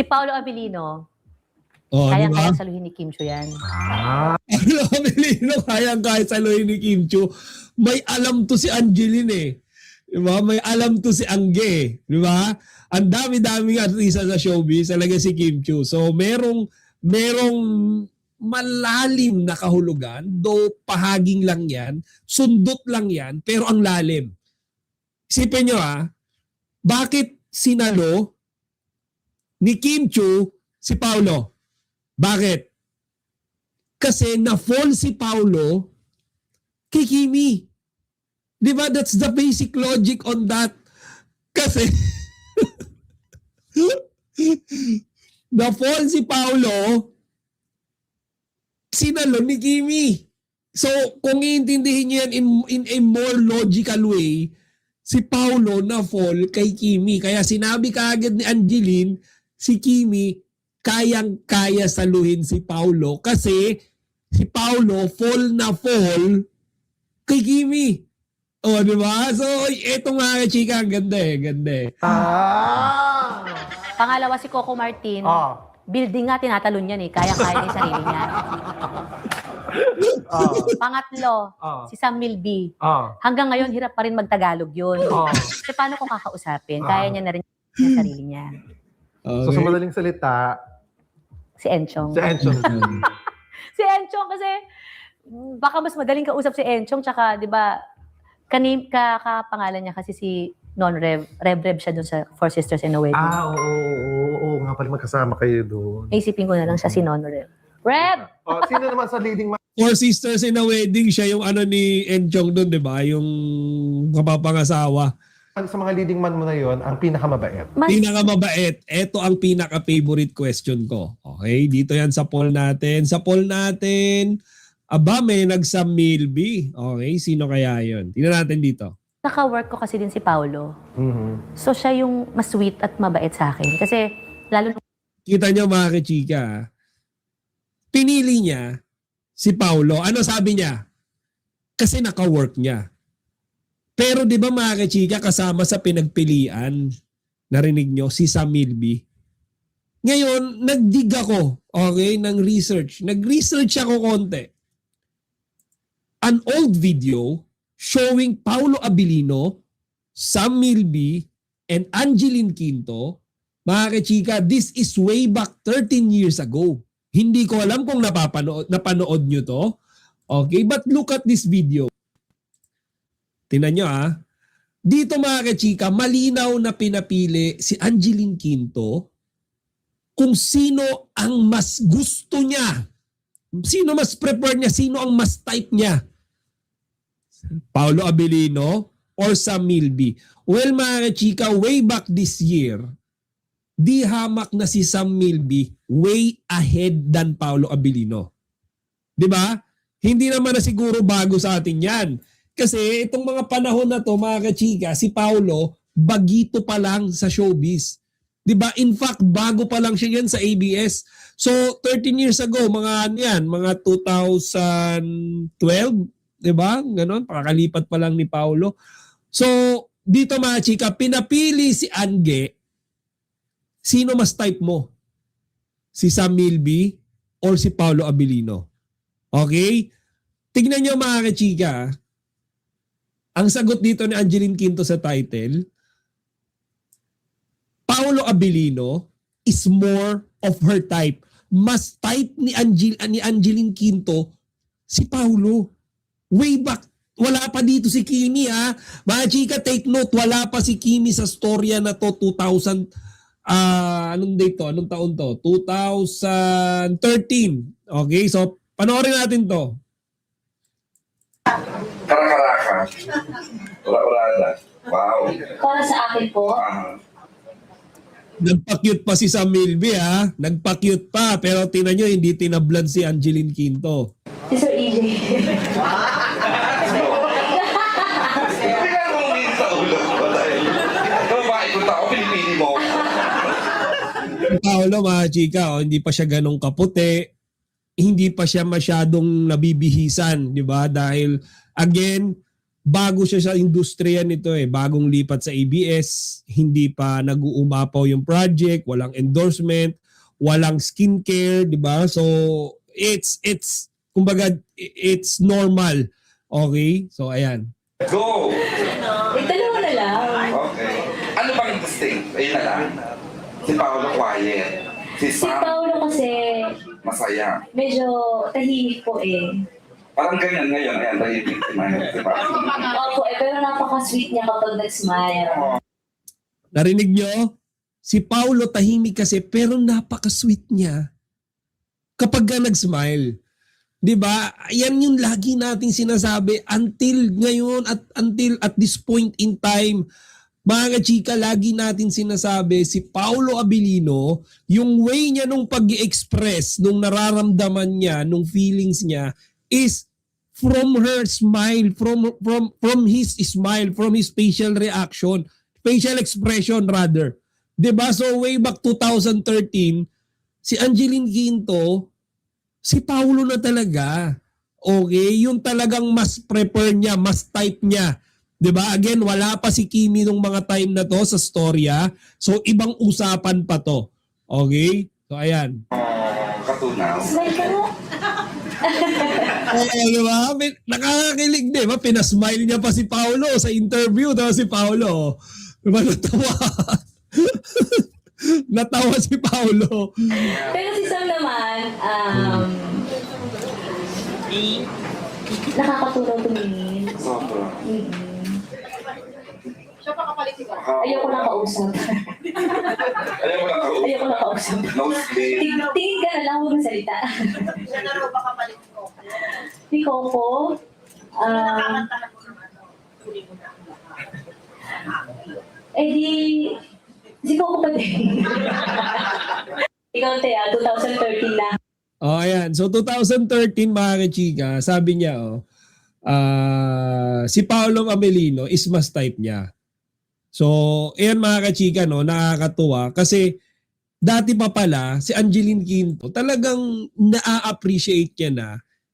Paolo Abilino, Oh, di ba? kaya saluhin ni Kim Chiu yan. Paolo Abilino, kaya saluhin ni Kim Chiu. May alam to si Angeline eh. Di ba? May alam to si Angge eh. Di ba? Ang dami-daming artista sa showbiz, talaga si Kim Chiu. So, merong malalim na kahulugan, though pahaging lang yan, sundot lang yan, pero ang lalim. Isipin nyo bakit sinalo ni Kim Chiu si Paolo? Bakit? Kasi na-fall si Paolo kay Kimi. Di ba? That's the basic logic on that. Kasi na-fall si Paolo, sinalo ni Kimi. So, kung iintindihin niyo yan in a more logical way, si Paolo na-fall kay Kimi. Kaya sinabi kaagad ni Angeline, si Kimi, kayang-kaya saluhin si Paolo kasi si Paolo fall na fall kay Kimi. O, di ba? So, eto mga chika, ganda eh. Pangalawa si Coco Martin. Building nga, tinatalon yan eh. Kaya-kaya niya yung sarili niya. Pangatlo, si Sam Milby. Hanggang ngayon, hirap pa rin magtagalog yun. Kasi paano kung kakausapin? Kaya niya na rin yung sarili niya. So, sa madaling salita, Si Enchong. Si Enchong kasi, baka mas madaling kausap si Enchong, tsaka, di ba, kapangalan niya kasi si Non-Rev. Rev siya dun sa Four Sisters in a Wedding. Oo nga pala magkasama kayo doon. Naisipin ko na lang siya si Non-Rev. Rev! Sino naman sa leading man? Four Sisters in a Wedding, siya yung ano ni Enchong doon, di ba? Yung kapapangasawa. Sa mga leading man mo na yon, ang pinakamabait. Pinakamabait. Ito ang pinaka-favorite question ko. Okay, dito yan sa poll natin. Sa poll natin, may nag-Sam Milby. Okay, sino kaya yun? Tingnan natin dito. Naka-work ko kasi din si Paolo. Mm-hmm. So siya yung mas sweet at mabait sa akin. Kasi lalo Kita nyo mga kachika, pinili niya si Paolo. Ano sabi niya? Kasi naka-work niya. Pero di ba mga kachika, kasama sa pinagpilian, narinig nyo, si Sam Milby. Ngayon, nagdig ako, okay, ng research. Nag-research ako konti. An old video showing Paolo Abilino, Sam Milby, and Angeline Quinto. Mga kachika, this is way back 13 years ago. Hindi ko alam kung napanood nyo to. Okay, but look at this video. Tingnan nyo Dito mga kachika, malinaw na pinapili si Angeline Quinto kung sino ang mas gusto niya. Sino mas prefer niya, sino ang mas type niya. Paolo Abilino or Sam Milby. Well mga kachika, way back this year, di hamak na si Sam Milby way ahead than Paolo Abilino. Diba? Hindi naman na siguro bago sa atin yan. Kasi itong mga panahon na to, mga kachika, si Paolo, bagito pa lang sa showbiz. Diba? In fact, bago pa lang siya yan sa ABS. So, 13 years ago, mga 2012, diba? Ganon, pakakalipat pa lang ni Paolo. So, dito mga chika, pinapili si Angge. Sino mas type mo? Si Sam Milby or si Paolo Abilino? Okay? Tignan nyo mga kachika, ang sagot dito ni Angeline Quinto sa title, Paolo Abilino is more of her type. Mas type ni Angeline Quinto si Paolo. Way back, wala pa dito si Kimi Mga chika, take note, wala pa si Kimi sa storya na to 2000, anong date to? Anong taon to? 2013. Okay, so panoorin natin to. Karakaraka. Wala. Wow. para sa akin po, Nagpa-cute pa si Sam Milby Nagpa-cute pa. Pero tingnan nyo, hindi tinablan si Angeline Quinto. si Sir EJ. Hindi ka bumili sa ulo ko dahil babae ko tao, pinipili mo. Paolo mga chika, hindi pa siya ganong kaputi. Hindi pa siya masyadong nabibihisan, di ba? Dahil, again, bago siya sa industriya nito eh. Bagong lipat sa ABS, hindi pa nag-uumapaw yung project, walang endorsement, walang skincare, di ba? So, it's kumbaga, it's normal. Okay? So, ayan. Go! Dalawa na lang. Okay. Ano bang distinct? Ayun na lang. Si Paolo quiet. Si Si Sam Paolo kasi masaya. medyo tahimik po eh. Parang ganyan ngayon. Ayan, tahimik si Maya. Si Paolo. Opo, pero napaka-sweet niya kapag nag-smile. Narinig nyo? Si Paulo tahimik kasi pero napaka-sweet niya kapag ka nag-smile. 'Di ba? Yan yung lagi nating sinasabi until ngayon until at this point in time. Mga chika, lagi natin sinasabi si Paulo Abilino, yung way niya nung pag-express, nung nararamdaman niya, nung feelings niya is from her smile, from his smile, from his facial reaction, facial expression rather. 'Di ba? So way back 2013, si Angeline Quinto, si Paulo na talaga. Okay? Yung talagang mas prepare niya, mas type niya. 'Di ba? Again, wala pa si Kimi nung mga time na to sa storya. So ibang usapan pa to. Okay? So ayan. Katunaw. Smile ka nga. Di ba? Nakakakilig, di ba? Pinasmile niya pa si Paulo sa interview. Diba si Paulo? Di ba natawa? Natawa si Paulo. Pero si Sam naman, nakakatulong tumingin. Sobra. Ayoko na kausap. Ayaw mo lang ako. Ayoko na kausap. Nosebleed. Tingin ka na lang, huwag salita. Siya na raw baka palit ko. Si Coco, Nakakantahan mo naman. Huli mo na. si Coco pa din. Ikaw, Thea, 2013 na. Oh, ayan. So 2013 mga kachika, sabi niya si Paolo Amelino is mas type niya. So, ayan mga kachika, no, nakakatuwa kasi dati pa pala si Angeline Quinto talagang na-appreciate niya na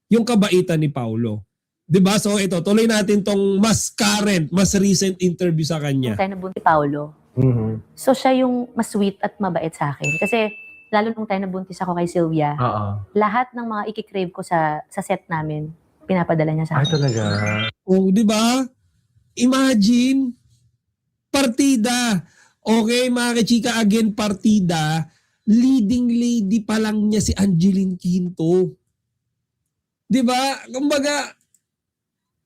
yung kabaitan ni Paolo. 'Di ba? So ito, tuloy natin tong mas current, mas recent interview sa kanya. Nung tayo nabuntis si Paolo, so siya yung mas sweet at mabait sa akin. Kasi lalo nung tayo nabuntis ako kay Sylvia, lahat ng mga ikikrave ko sa set namin, pinapadala niya sa Ay, akin. talaga. Oh, 'di ba? Imagine partida. Okay, mga kachika, again partida. Leading lady pa lang niya si Angeline Quinto. 'Di ba? Kumbaga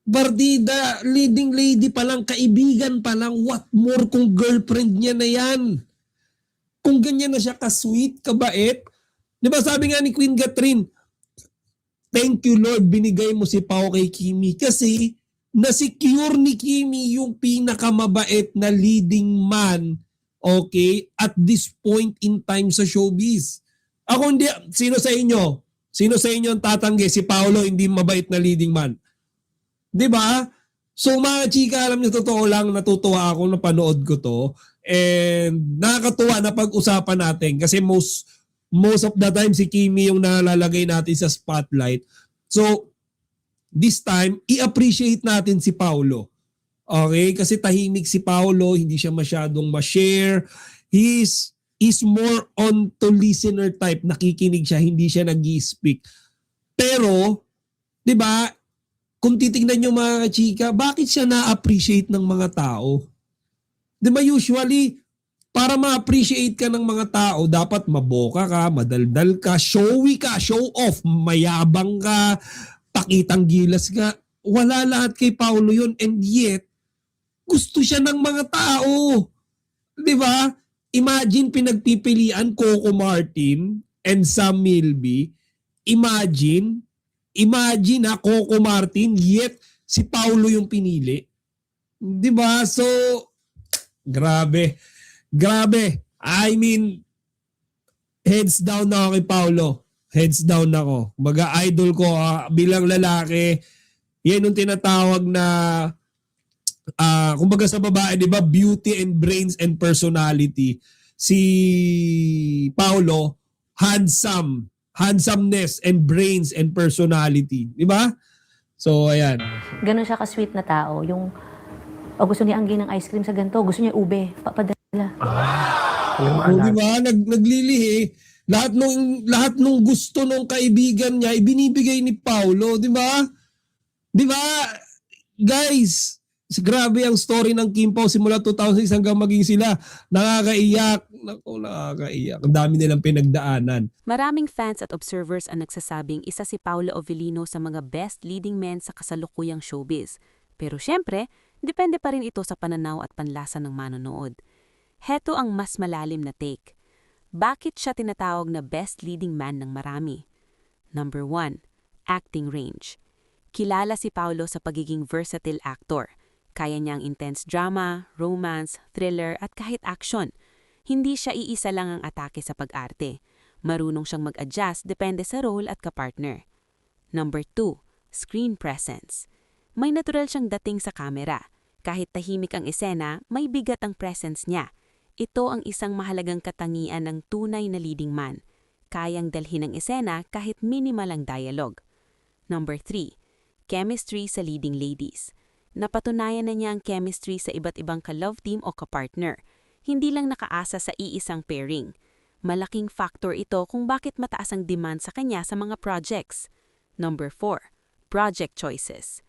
partida, leading lady pa lang, kaibigan pa lang, what more kung girlfriend niya na 'yan. Kung ganyan na siya ka-sweet, kabait. 'Di ba sabi nga ni Queen Catherine, thank you Lord, binigay mo si Pao kay Kimi kasi na-secure ni Kimi yung pinakamabait na leading man, okay, at this point in time sa showbiz. Ako hindi, sino sa inyo ang tatanggi si Paolo hindi mabait na leading man? 'Di ba? So mga chika, alam niyo, totoo lang, natutuwa ako na panood ko to. And nakakatuwa na pag-usapan natin kasi most of the time si Kimi yung nalalagay natin sa spotlight. So this time, i-appreciate natin si Paolo. Okay? Kasi tahimik si Paolo, hindi siya masyadong ma-share. He's more on to listener type. Nakikinig siya, hindi siya nag-i-speak. Pero, di ba, kung titignan nyo mga chika, bakit siya na-appreciate ng mga tao? Di ba usually, para ma-appreciate ka ng mga tao, dapat maboka ka, madaldal ka, showy ka, show off, mayabang ka, pakitang gilas ka. Wala lahat kay Paolo yun, and yet, gusto siya ng mga tao. Di ba? Imagine pinagpipilian Coco Martin and Sam Milby. Imagine Coco Martin, yet si Paolo yung pinili. Di ba? So, grabe. I mean, heads down na ako kay Paolo. Heads down ako. Baga idol ko bilang lalaki. Yan yung tinatawag na kumbaga sa babae, 'di ba, beauty and brains and personality. Si Paolo, handsomeness and brains and personality, 'di ba? So, ayan. Ganun siya ka-sweet na tao. Yung, gusto niya anggi ng ice cream sa ganito, gusto niya ube, papadala. Alam mo, O, di ba? Naglilihi. Lahat nung gusto nung kaibigan niya, ibinibigay ni Paulo, di ba? Di ba? Guys, grabe ang story ng Kim Pao simula 2006 hanggang maging sila. Nakakaiyak. Naku, nakakaiyak. Ang dami nilang pinagdaanan. Maraming fans at observers ang nagsasabing isa si Paolo Avellino sa mga best leading men sa kasalukuyang showbiz. Pero syempre, depende pa rin ito sa pananaw at panlasa ng manonood. Heto ang mas malalim na take. Bakit siya tinatawag na best leading man ng marami? Number 1, acting range. Kilala si Paolo sa pagiging versatile actor. Kaya niyang intense drama, romance, thriller at kahit action. Hindi siya iisa lang ang atake sa pag-arte. Marunong siyang mag-adjust depende sa role at kapartner. Number 2, screen presence. May natural siyang dating sa kamera. Kahit tahimik ang eksena, may bigat ang presence niya. Ito ang isang mahalagang katangian ng tunay na leading man. Kayang dalhin ang eksena kahit minimal ang dialogue. Number 3, chemistry sa leading ladies. Napatunayan na niya ang chemistry sa iba't ibang ka-love team o ka-partner. Hindi lang nakaasa sa iisang pairing. Malaking factor ito kung bakit mataas ang demand sa kanya sa mga projects. Number 4, project choices.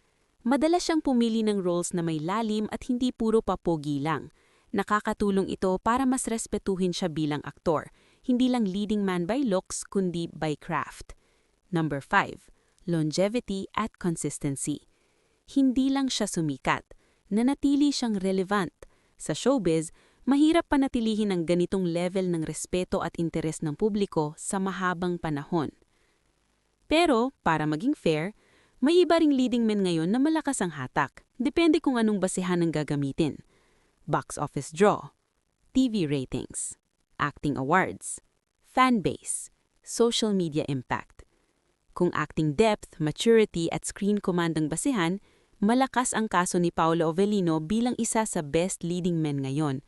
Madalas siyang pumili ng roles na may lalim at hindi puro papogi lang. Nakakatulong ito para mas respetuhin siya bilang aktor, hindi lang leading man by looks kundi by craft. Number 5, longevity at consistency. Hindi lang siya sumikat, nanatili siyang relevant. Sa showbiz, mahirap panatilihin ang ganitong level ng respeto at interes ng publiko sa mahabang panahon. Pero, para maging fair, may iba ring leading men ngayon na malakas ang hatak. Depende kung anong basehan ang gagamitin. Box office draw, TV ratings, acting awards, fan base, social media impact. Kung acting depth, maturity at screen command ang basehan, malakas ang kaso ni Paolo Avellino bilang isa sa best leading men ngayon.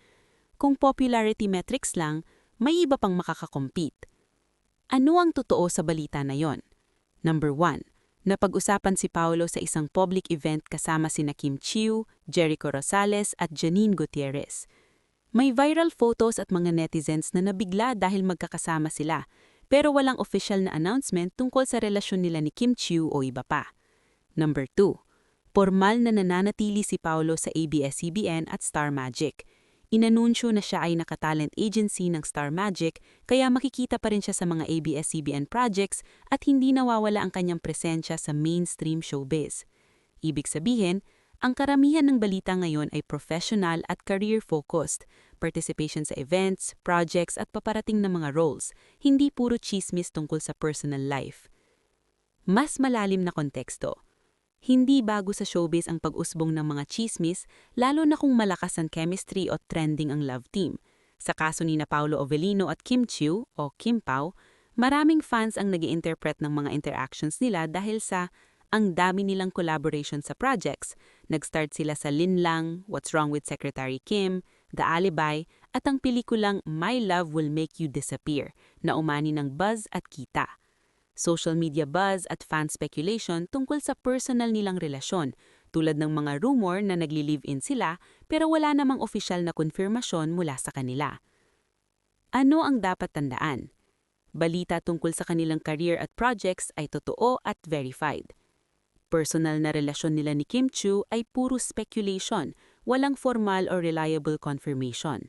Kung popularity metrics lang, may iba pang makakakompete. Ano ang totoo sa balita na yon? Number 1, napag-usapan si Paolo sa isang public event kasama sina Kim Chiu, Jericho Rosales at Janine Gutierrez. May viral photos at mga netizens na nabigla dahil magkakasama sila, pero walang official na announcement tungkol sa relasyon nila ni Kim Chiu o iba pa. Number 2, formal na nananatili si Paolo sa ABS-CBN at Star Magic. Inanunsyo na siya ay naka-talent agency ng Star Magic kaya makikita pa rin siya sa mga ABS-CBN projects at hindi nawawala ang kanyang presensya sa mainstream showbiz. Ibig sabihin, ang karamihan ng balita ngayon ay professional at career-focused, participation sa events, projects at paparating na mga roles, hindi puro chismis tungkol sa personal life. Mas malalim na konteksto. Hindi bago sa showbiz ang pag-usbong ng mga chismis, lalo na kung malakas ang chemistry o trending ang love team. Sa kaso ni Paolo Avellino at Kim Chiu o Kim Pao, maraming fans ang nag-i-interpret ng mga interactions nila dahil sa ang dami nilang collaboration sa projects. Nag-start sila sa Linlang, What's Wrong with Secretary Kim, The Alibi, at ang pelikulang My Love Will Make You Disappear na umani ng buzz at kita. Social media buzz at fan speculation tungkol sa personal nilang relasyon, tulad ng mga rumor na nagli-live-in sila pero wala namang opisyal na konfirmasyon mula sa kanila. Ano ang dapat tandaan? Balita tungkol sa kanilang career at projects ay totoo at verified. Personal na relasyon nila ni Kim Chiu ay puro speculation, walang formal or reliable confirmation.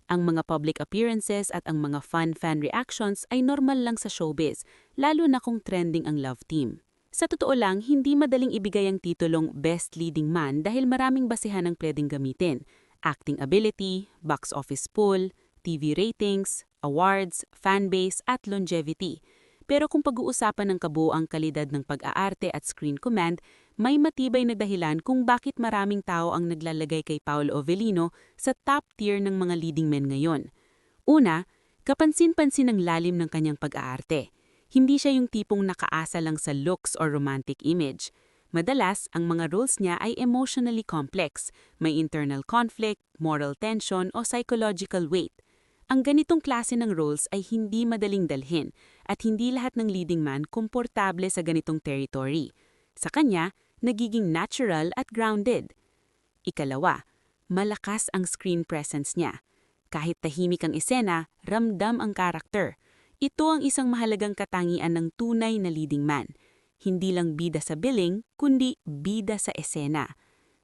Ang mga public appearances at ang mga fan reactions ay normal lang sa showbiz, lalo na kung trending ang love team. Sa totoo lang, hindi madaling ibigay ang titulong Best Leading Man dahil maraming basehan ang pwedeng gamitin. Acting ability, box office pull, TV ratings, awards, fanbase at longevity. Pero kung pag-uusapan ng kabuuang kalidad ng pag-aarte at screen command, may matibay na dahilan kung bakit maraming tao ang naglalagay kay Paolo Avellino sa top tier ng mga leading men ngayon. Una, kapansin-pansin ang lalim ng kanyang pag-aarte. Hindi siya yung tipong nakaasa lang sa looks or romantic image. Madalas, ang mga roles niya ay emotionally complex, may internal conflict, moral tension o psychological weight. Ang ganitong klase ng roles ay hindi madaling dalhin at hindi lahat ng leading man komportable sa ganitong territory. Sa kanya, nagiging natural at grounded. Ikalawa, malakas ang screen presence niya. Kahit tahimik ang eksena, ramdam ang karakter. Ito ang isang mahalagang katangian ng tunay na leading man. Hindi lang bida sa billing, kundi bida sa eksena.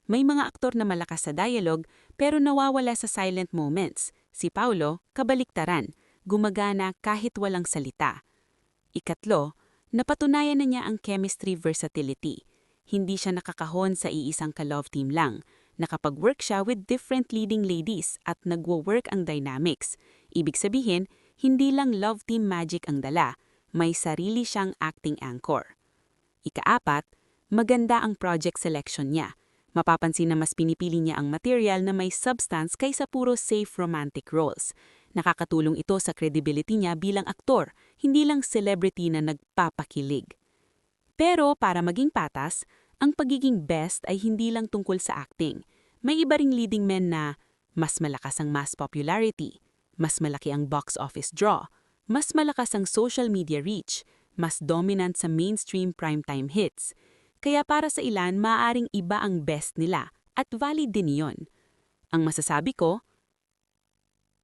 May mga aktor na malakas sa dialogue pero nawawala sa silent moments. Si Paulo, kabaliktaran, gumagana kahit walang salita. Ikatlo, napatunayan na niya ang chemistry versatility. Hindi siya nakakahon sa iisang ka-love team lang. Nakapag-work siya with different leading ladies at nagwo-work ang dynamics. Ibig sabihin, hindi lang love team magic ang dala, may sarili siyang acting anchor. Ikaapat, maganda ang project selection niya. Mapapansin na mas pinipili niya ang material na may substance kaysa puro safe romantic roles. Nakakatulong ito sa credibility niya bilang aktor, hindi lang celebrity na nagpapakilig. Pero para maging patas, ang pagiging best ay hindi lang tungkol sa acting. May iba ring leading men na mas malakas ang mass popularity, mas malaki ang box office draw, mas malakas ang social media reach, mas dominant sa mainstream primetime hits. Kaya para sa ilan, maaaring iba ang best nila at valid din iyon. Ang masasabi ko,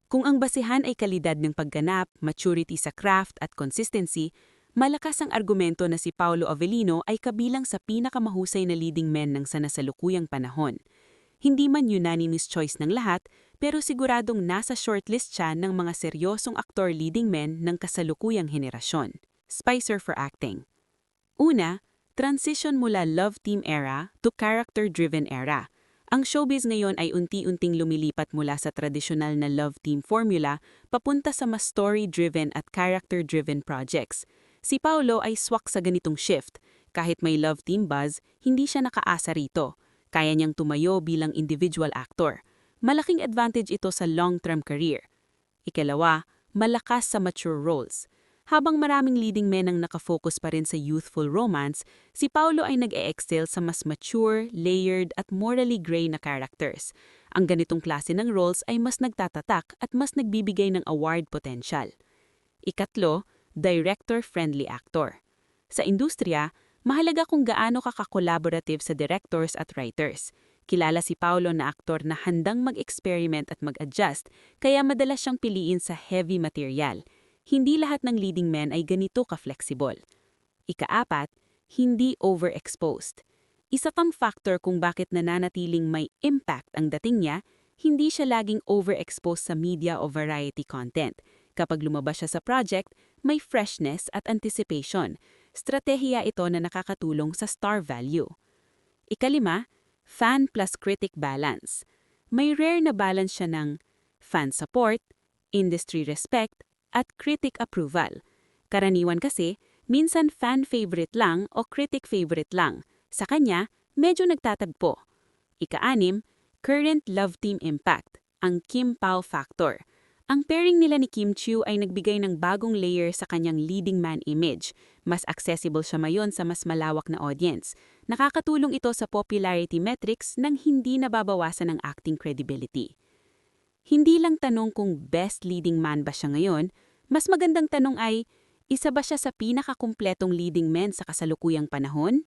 kung ang basihan ay kalidad ng pagganap, maturity sa craft at consistency, malakas ang argumento na si Paulo Avellino ay kabilang sa pinakamahusay na leading men ng sanasalukuyang panahon. Hindi man unanimous choice ng lahat, pero siguradong nasa shortlist siya ng mga seryosong aktor leading men ng kasalukuyang henerasyon. Spicer for acting. Una, transition mula love team era to character-driven era. Ang showbiz ngayon ay unti-unting lumilipat mula sa tradisyonal na love team formula papunta sa mas story-driven at character-driven projects. Si Paulo ay swak sa ganitong shift. Kahit may love team buzz, hindi siya nakaasa rito. Kaya niyang tumayo bilang individual actor. Malaking advantage ito sa long-term career. Ikalawa, malakas sa mature roles. Habang maraming leading men ang nakafocus pa rin sa youthful romance, si Paulo ay nag-e-excel sa mas mature, layered at morally gray na characters. Ang ganitong klase ng roles ay mas nagtatatak at mas nagbibigay ng award potential. Ikatlo, director-friendly actor. Sa industriya, mahalaga kung gaano ka ka-collaborative sa directors at writers. Kilala si Paulo na aktor na handang mag-experiment at mag-adjust, kaya madalas siyang piliin sa heavy material. Hindi lahat ng leading men ay ganito ka-flexible. Ikaapat, hindi overexposed. Isa pang factor kung bakit nananatiling may impact ang dating niya, hindi siya laging overexposed sa media o variety content. Kapag lumabas siya sa project, may freshness at anticipation. Stratehiya ito na nakakatulong sa star value. Ikalima, fan plus critic balance. May rare na balance siya ng fan support, industry respect, at critic approval. Karaniwan kasi, minsan fan favorite lang o critic favorite lang. Sa kanya, medyo nagtatagpo. Ika-anim, current love team impact, ang Kim Pao factor. Ang pairing nila ni Kim Chiu ay nagbigay ng bagong layer sa kanyang leading man image. Mas accessible siya mayon sa mas malawak na audience. Nakakatulong ito sa popularity metrics nang hindi nababawasan ang acting credibility. Hindi lang tanong kung best leading man ba siya ngayon, mas magandang tanong ay, isa ba siya sa pinakakumpletong leading men sa kasalukuyang panahon?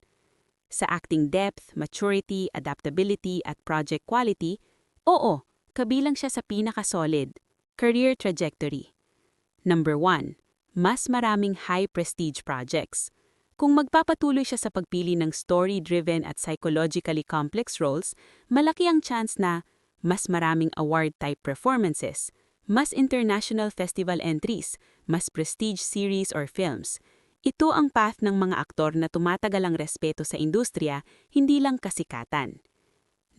Sa acting depth, maturity, adaptability at project quality, oo, kabilang siya sa pinaka-solid. Career trajectory. Number 1. Mas maraming high-prestige projects. Kung magpapatuloy siya sa pagpili ng story-driven at psychologically complex roles, malaki ang chance na mas maraming award-type performances, mas international festival entries, mas prestige series or films. Ito ang path ng mga aktor na tumatagal ang respeto sa industriya, hindi lang kasikatan.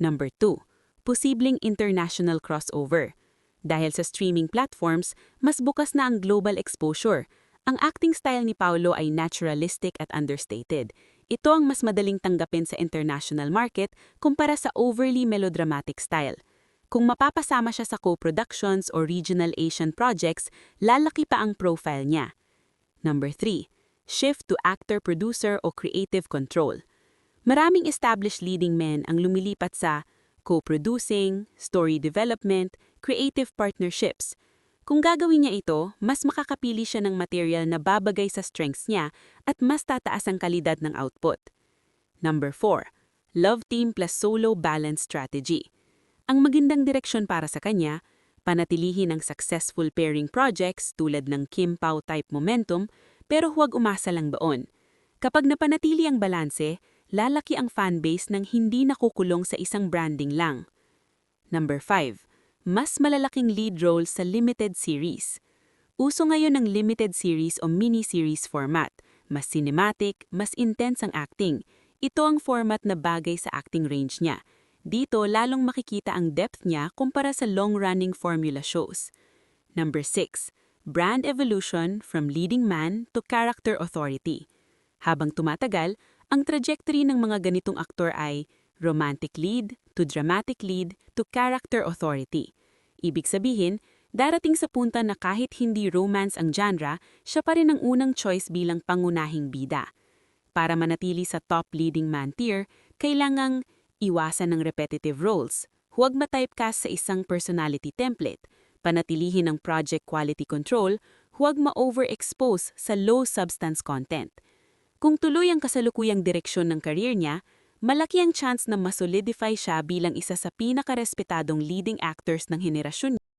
Number 2. Posibleng international crossover. Dahil sa streaming platforms, mas bukas na ang global exposure. Ang acting style ni Paulo ay naturalistic at understated. Ito ang mas madaling tanggapin sa international market kumpara sa overly melodramatic style. Kung mapapasama siya sa co-productions o regional Asian projects, lalaki pa ang profile niya. Number 3. Shift to actor-producer o creative control. Maraming established leading men ang lumilipat sa co-producing, story development, creative partnerships. Kung gagawin niya ito, mas makakapili siya ng material na babagay sa strengths niya at mas tataas ang kalidad ng output. Number 4. Love team plus solo balance strategy. Ang magandang direksyon para sa kanya, panatilihin ang successful pairing projects tulad ng Kim Pao type momentum, pero huwag umasa lang doon. Kapag napanatili ang balanse, lalaki ang fanbase ng hindi nakukulong sa isang branding lang. Number 5. Mas malalaking lead role sa limited series. Uso ngayon ang limited series o mini-series format. Mas cinematic, mas intense ang acting. Ito ang format na bagay sa acting range niya. Dito, lalong makikita ang depth niya kumpara sa long-running formula shows. Number 6. Brand evolution from leading man to character authority. Habang tumatagal, ang trajectory ng mga ganitong aktor ay romantic lead to dramatic lead to character authority. Ibig sabihin, darating sa punta na kahit hindi romance ang genre, siya pa rin ang unang choice bilang pangunahing bida. Para manatili sa top leading man tier, kailangang iwasan ng repetitive roles, huwag ma-typecast sa isang personality template, panatilihin ang project quality control, huwag ma-overexpose sa low substance content. Kung tuloy ang kasalukuyang direksyon ng career niya, malaki ang chance na masolidify siya bilang isa sa pinakarespetadong leading actors ng henerasyon niya.